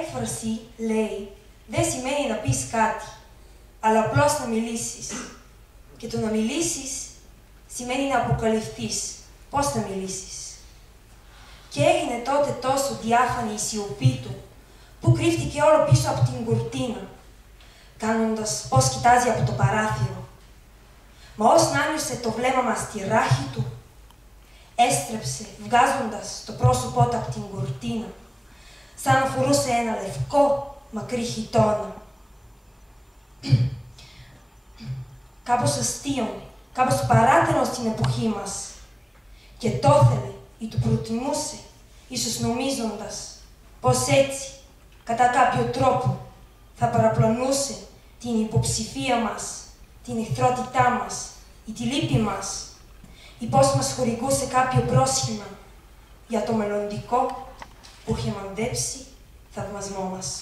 Έκφραση, λέει, δεν σημαίνει να πεις κάτι, αλλά απλώς να μιλήσεις. Και το να μιλήσεις σημαίνει να αποκαλυφθείς. Πώς θα μιλήσεις. Και έγινε τότε τόσο διάφανη η σιωπή του, που κρύφτηκε όλο πίσω από την κουρτίνα, κάνοντας πώς κοιτάζει από το παράθυρο. Μα ως να άνοιωσε το βλέμμα μας στη ράχη του, έστρεψε, βγάζοντας το πρόσωπό του από την κουρτίνα, σαν να φορούσε ένα λευκό, μακρύ χιτώνα. Κάπως αστείο, κάπως παράτερο στην εποχή μας. Και το ήθελε ή του προτιμούσε, ίσως νομίζοντας πως έτσι, κατά κάποιο τρόπο, θα παραπλανούσε την υποψηφία μας, την εχθρότητά μας ή τη λύπη μας, ή πως μας χορηγούσε κάποιο πρόσχημα για το μελλοντικό που είχε μαντέψει θαυμασμό μας.